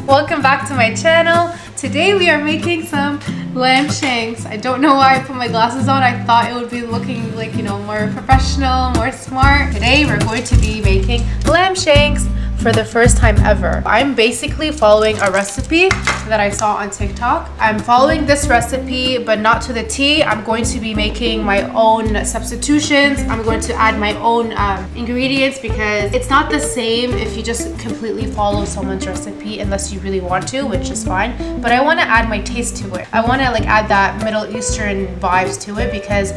Welcome back to my channel. Today we are making some lamb shanks. I don't know why I put my glasses on. I thought it would be looking like, you know, more professional, more smart. Today we're going to be making lamb shanks for the first time ever. I'm basically following a recipe that I saw on TikTok. I'm following this recipe, but not to the T. I'm going to be making my own substitutions. I'm going to add my own ingredients because it's not the same if you just completely follow someone's recipe unless you really want to, which is fine. But I want to add my taste to it. I want to like add that Middle Eastern vibes to it because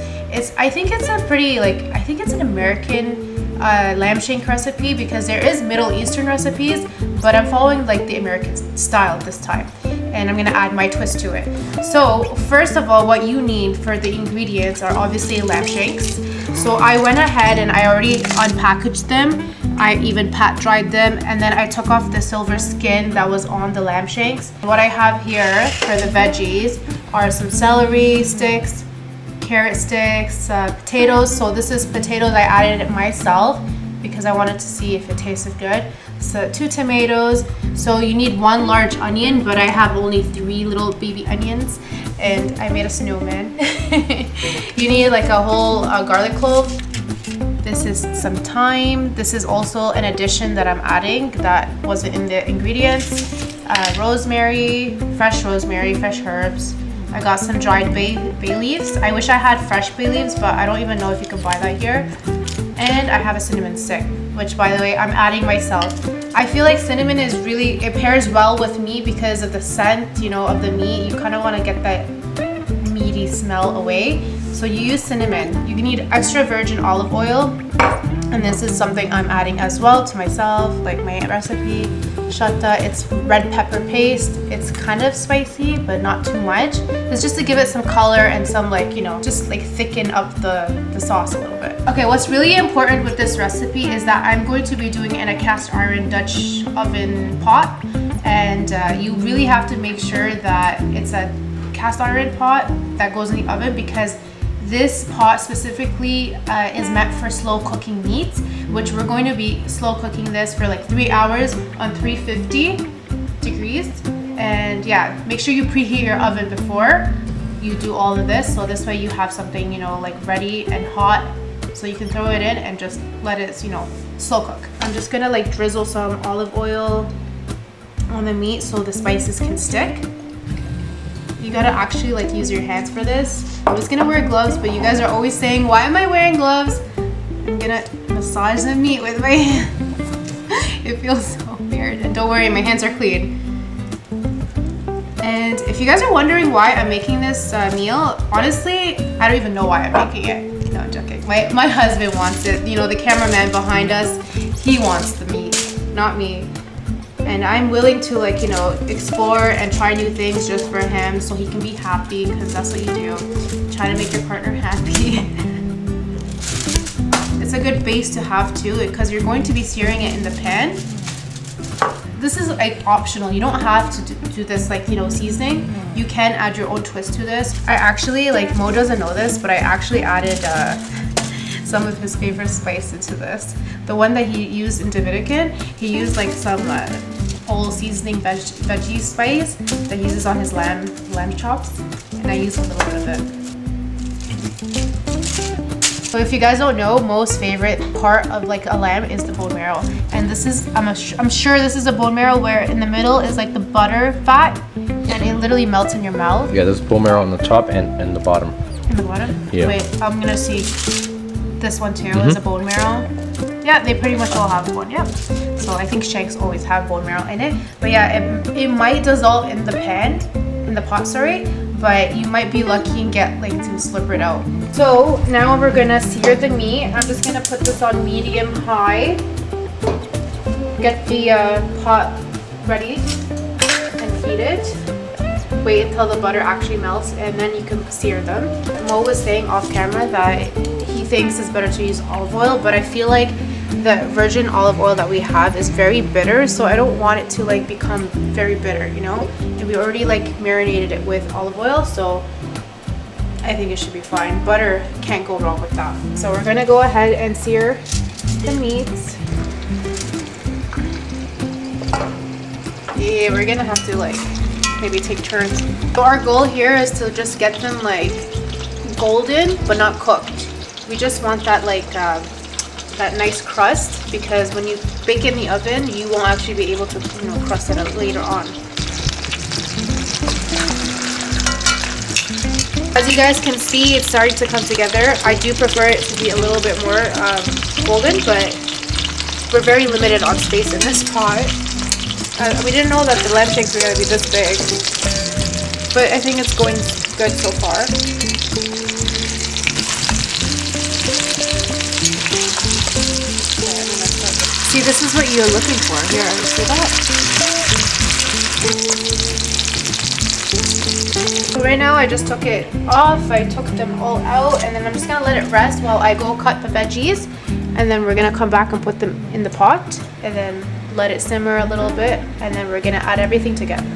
I think it's an American lamb shank recipe because there is Middle Eastern recipes, but I'm following like the American style this time, and I'm gonna add my twist to it. So first of all, what you need for the ingredients are obviously lamb shanks. So I went ahead and I already unpackaged them. I even pat dried them, and then I took off the silver skin that was on the lamb shanks. What I have here for the veggies are some celery sticks, carrot sticks, potatoes. So this is potatoes. I added it myself because I wanted to see if it tasted good. So 2 tomatoes. So you need 1 large onion, but I have only 3 little baby onions, and I made a snowman. You need like a whole garlic clove. This is some thyme. This is also an addition that I'm adding that wasn't in the ingredients. Rosemary, fresh herbs. I got some dried bay leaves. I wish I had fresh bay leaves, but I don't even know if you can buy that here. And I have a cinnamon stick, which by the way, I'm adding myself. I feel like cinnamon it pairs well with meat because of the scent, you know, of the meat. You kind of want to get that meaty smell away. So you use cinnamon. You need extra virgin olive oil. And this is something I'm adding as well to myself, like my recipe. Shatta, it's red pepper paste. It's kind of spicy, but not too much. It's just to give it some color and some like, you know, just like thicken up the sauce a little bit. Okay, what's really important with this recipe is that I'm going to be doing it in a cast iron Dutch oven pot. And you really have to make sure that it's a cast iron pot that goes in the oven because this pot specifically is meant for slow cooking meats, which we're going to be slow cooking this for like 3 hours on 350 degrees. And yeah, make sure you preheat your oven before you do all of this. So this way you have something, you know, like ready and hot. So you can throw it in and just let it, you know, slow cook. I'm just gonna like drizzle some olive oil on the meat so the spices can stick. You gotta actually like use your hands for this. I was gonna wear gloves, but you guys are always saying, why am I wearing gloves? I'm gonna massage the meat with my hands. It feels so weird. And don't worry, my hands are clean. And if you guys are wondering why I'm making this meal, honestly, I don't even know why I'm making it. No, I'm joking. My husband wants it. You know, the cameraman behind us, he wants the meat, not me. And I'm willing to like, you know, explore and try new things just for him so he can be happy, because that's what you do. Try to make your partner happy. It's a good base to have too because you're going to be searing it in the pan. This is like optional. You don't have to do this like, you know, seasoning. You can add your own twist to this. I actually, like Mo doesn't know this, but I actually added some of his favorite spice into this. The one that he used in Dominican, he used like some whole seasoning veggie spice that he uses on his lamb chops, and I use a little bit of it. So if you guys don't know, Mo's favorite part of like a lamb is the bone marrow, and this is I'm sure this is a bone marrow where in the middle is like the butter fat, and it literally melts in your mouth. Yeah, there's bone marrow on the top and the bottom. In the bottom? Yeah. Wait, I'm gonna see. This one too is a bone marrow. Yeah, they pretty much all have bone. Yeah. So I think shanks always have bone marrow in it. But yeah, it might dissolve in the pan, in the pot, sorry. But you might be lucky and get like to slip it out. So now we're gonna sear the meat. I'm just gonna put this on medium high. Get the pot ready and heat it. Wait until the butter actually melts and then you can sear them. Mo was saying off camera that he thinks it's better to use olive oil, but I feel like the virgin olive oil that we have is very bitter, so I don't want it to like become very bitter, you know? And we already like marinated it with olive oil, so I think it should be fine. Butter can't go wrong with that. So we're gonna go ahead and sear the meats. Yeah, we're gonna have to like maybe take turns. So our goal here is to just get them like golden but not cooked. We just want that like that nice crust, because when you bake in the oven you won't actually be able to, you know, crust it out later on. As you guys can see, it's starting to come together. I do prefer it to be a little bit more golden, but we're very limited on space in this pot. We didn't know that the lamb shanks were going to be this big, but I think it's going good so far. See, this is what you're looking for. Here, see that? So right now I just took it off. I took them all out, and then I'm just gonna let it rest while I go cut the veggies, and then we're gonna come back and put them in the pot and then let it simmer a little bit, and then we're gonna add everything together.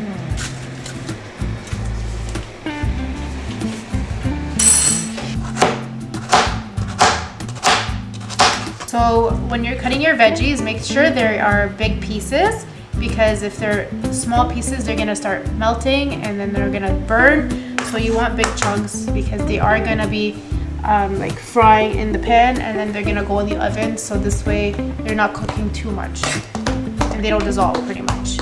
So when you're cutting your veggies, make sure there are big pieces, because if they're small pieces, they're gonna start melting and then they're gonna burn. So you want big chunks, because they are gonna be like frying in the pan, and then they're gonna go in the oven. So this way they're not cooking too much and they don't dissolve pretty much.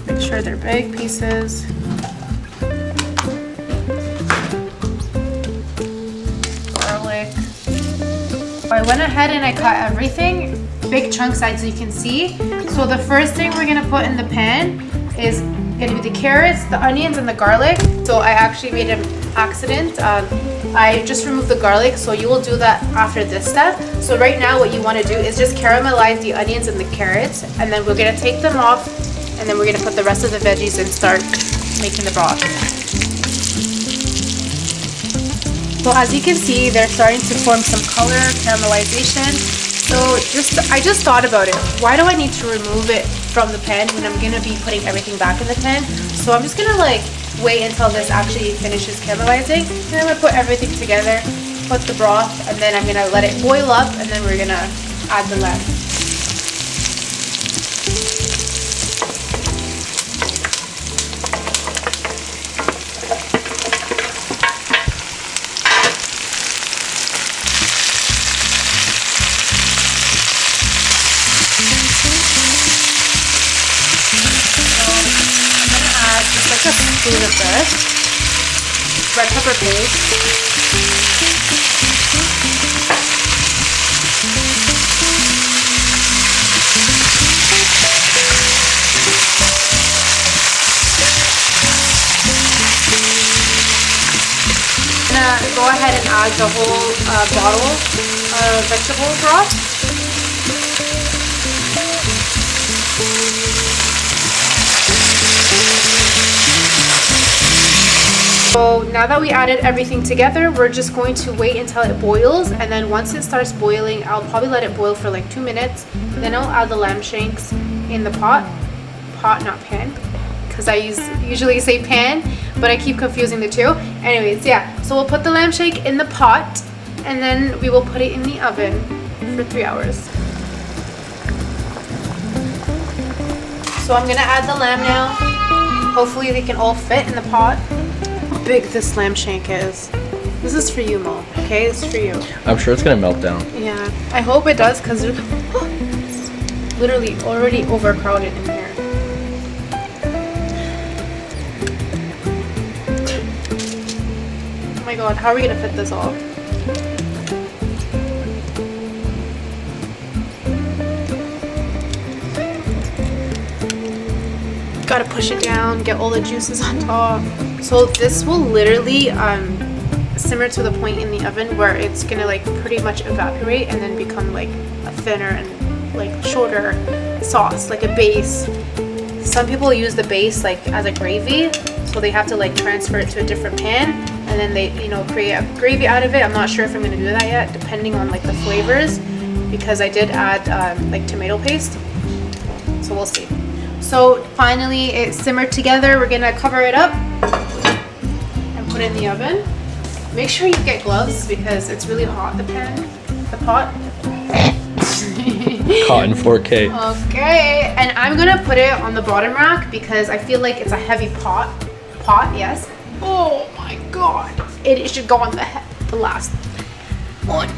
Make sure they're big pieces. I went ahead and I cut everything big chunks as you can see. So the first thing we're gonna put in the pan is gonna be the carrots, the onions, and the garlic. So I actually made an accident. I just removed the garlic, so you will do that after this step. So right now what you want to do is just caramelize the onions and the carrots, and then we're gonna take them off, and then we're gonna put the rest of the veggies and start making the broth. So as you can see, they're starting to form some color, caramelization. So I just thought about it. Why do I need to remove it from the pan when I'm gonna be putting everything back in the pan? So I'm just gonna like wait until this actually finishes caramelizing. And I'm gonna put everything together, put the broth, and then I'm gonna let it boil up, and then we're gonna add the lamb. A spoon of this red pepper paste, go ahead and add the whole bottle of vegetable broth. So now that we added everything together, we're just going to wait until it boils, and then once it starts boiling, I'll probably let it boil for like 2 minutes. Then I'll add the lamb shanks in the pot, not pan, because I usually say pan, but I keep confusing the two. Anyways, yeah, so we'll put the lamb shank in the pot, and then we will put it in the oven for 3 hours. So I'm gonna add the lamb now. Hopefully they can all fit in the pot. Big this lamb shank is. This is for you, Mo. Okay, this is for you. I'm sure it's gonna melt down. Yeah, I hope it does, because it's literally already overcrowded in here. Oh my god, how are we gonna fit this all? Gotta push it down, get all the juices on top. So this will literally simmer to the point in the oven where it's gonna like pretty much evaporate and then become like a thinner and like shorter sauce, like a base. Some people use the base like as a gravy, so they have to like transfer it to a different pan, and then they, you know, create a gravy out of it. I'm not sure if I'm gonna do that yet, depending on like the flavors, because I did add like tomato paste, so we'll see. So finally it simmered together. We're gonna cover it up and put it in the oven. Make sure you get gloves because it's really hot, the pot. Caught in 4K. Okay, and I'm gonna put it on the bottom rack because I feel like it's a heavy pot. Yes. Oh my god. It should go on the last one.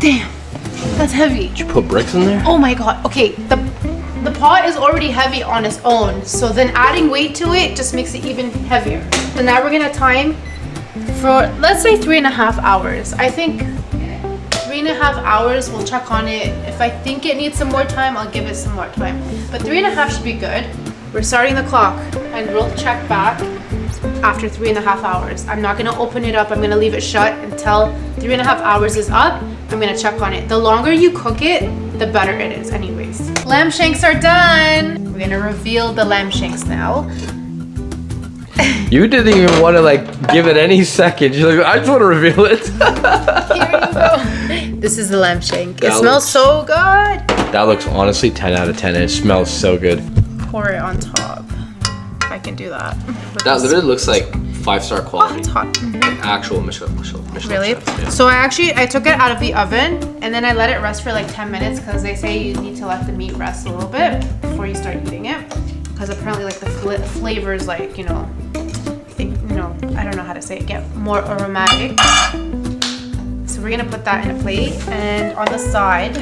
Damn, that's heavy. Did you put bricks in there? Oh my god. Okay, the pot is already heavy on its own, so then adding weight to it just makes it even heavier. So now we're gonna time for, let's say, 3.5 hours. I think 3.5 hours, we'll check on it. If I think it needs some more time, I'll give it some more time. But 3.5 should be good. We're starting the clock and we'll check back after 3.5 hours. I'm not gonna open it up. I'm gonna leave it shut until 3.5 hours is up. I'm gonna check on it. The longer you cook it, the better it is anyways. Lamb shanks are done. We're gonna reveal the lamb shanks now. You didn't even want to like give it any second. You're like, I just want to reveal it. Here you go. This is the lamb shank. It That smells looks- so good. That looks honestly 10 out of 10. And it smells so good. Pour it on top. I can do that. with That this. literally looks like 5-star Oh, quality. it's hot. Actual Michelin Really? chefs, yeah. So I took it out of the oven and then I let it rest for like 10 minutes because they say you need to let the meat rest a little bit before you start eating it. Because apparently like the flavors, like, I don't know how to say it, get more aromatic. So we're gonna put that in a plate, and on the side,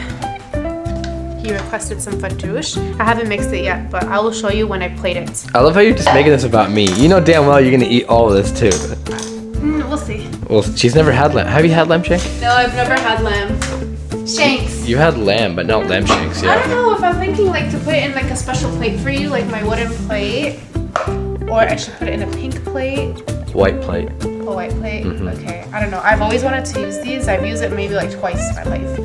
he requested some fattoush. I haven't mixed it yet, but I will show you when I plate it. I love how you're just making this about me. You know damn well you're gonna eat all of this too. We'll see. Well, she's never had lamb. Have you had lamb shank? No, I've never had lamb. Shanks. You had lamb, but not lamb shanks, I don't yeah. know if I'm thinking like to put it in like a special plate for you, like my wooden plate, or I should put it in a pink plate, White plate. a white plate. Okay, I don't know. I've always wanted to use these. I've used it maybe like twice in my life.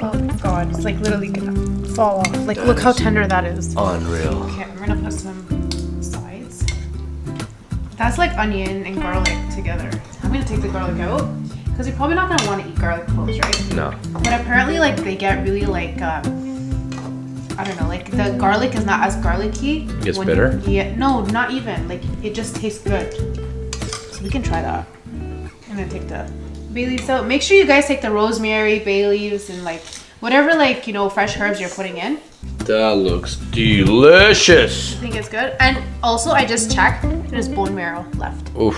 Oh god, it's like literally gonna fall off. Like look how tender that is. Unreal. Okay, I'm gonna put some sides. That's like onion and garlic together. I'm gonna take the garlic out because you're probably not gonna want to eat garlic cloves, right? No. But apparently, like they get really like I don't know, like the garlic is not as garlicky. It gets when bitter? Yeah, no, not even. Like it just tastes good. So we can try that. I'm gonna take the bay leaves out. Make sure you guys take the rosemary, bay leaves, and like whatever like fresh herbs you're putting in. That looks delicious. I think it's good. And also, I just checked. There's bone marrow left. Oof.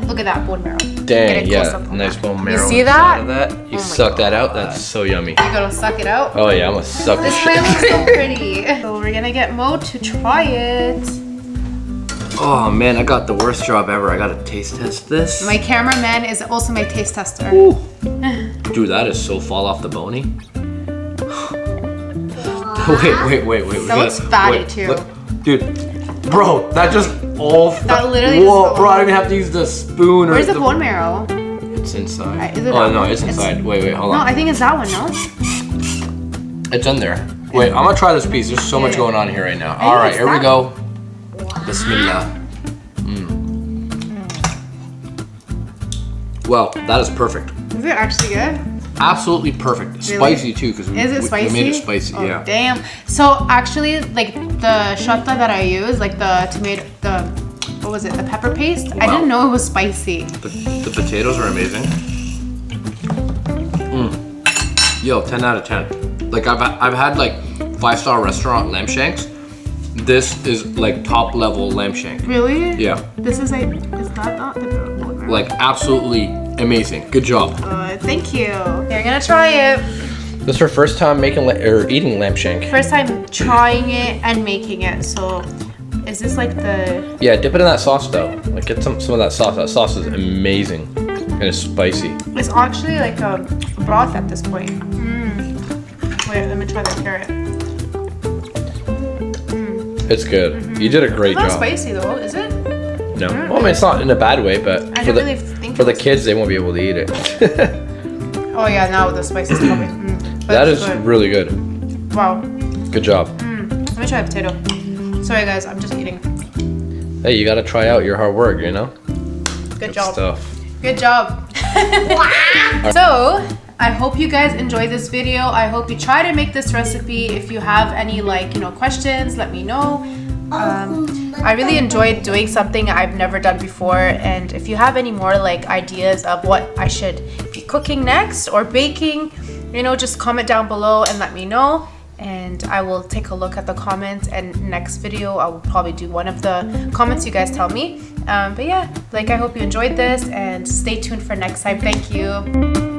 Look at that bone marrow. Dang, Get a yeah. close-up on Nice that. bone marrow. see inside that? of that. You Oh my suck that out. God. That's so yummy. You gotta suck it out. Oh yeah, I'm gonna suck this This shit. lamb looks so pretty. So we're gonna get Mo to try it. Oh man, I got the worst job ever. I gotta taste test this. My cameraman is also my taste tester. Ooh. Dude, that is so fall off the bony. wait. That looks fatty too. Look. Dude, bro, that just all. That literally Whoa, just bro! I fell don't even have to use the spoon or Where's the bone marrow? It's inside. Is it Oh that no, one? it's inside. Wait, hold No, on. I think it's that one, no? It's in there. Wait, I'm gonna try this piece. There's so much Yeah. going on here right now. think All right, it's here we that go. Bismillah. Well, that is perfect. Is it actually good? Absolutely perfect. Spicy too, because we Is it spicy? we made it spicy. Oh, Yeah. damn. So actually, like the shata that I use, like the tomato, what was it? The pepper paste. I Wow. didn't know it was spicy. The potatoes are amazing. Yo, 10 out of 10. Like I've had like 5-star restaurant lamb shanks. This is like top level lamb shank. Really? Yeah. This is like, is that not the bone marrow? Like absolutely amazing. Good job. Thank you. You're gonna try it. This is her first time making or eating lamb shank. First time trying it and making it. So, is this like the? Yeah, dip it in that sauce though. Like get some of that sauce. That sauce is amazing. And it's spicy. It's actually like a broth at this point. Wait, let me try the carrot. It's good. You did a great It's not job. spicy though, is it? No. Well, I mean, it's not in a bad way, but I for didn't the really think for it the was- kids, they won't be able to eat it. Oh yeah, now the spice is probably. But That it's is good. really good. Wow. Good job. Let me try a potato. Sorry guys, I'm just eating. Hey, you gotta try out your hard work, you know? Good job. Stuff. Good job. So, I hope you guys enjoyed this video. I hope you try to make this recipe. If you have any questions, let me know. I really enjoyed doing something I've never done before, and if you have any more like ideas of what I should be cooking next or baking, you know, just comment down below and let me know, and I will take a look at the comments, and next video I will probably do one of the comments you guys tell me. But yeah, like I hope you enjoyed this, and stay tuned for next time. Thank you.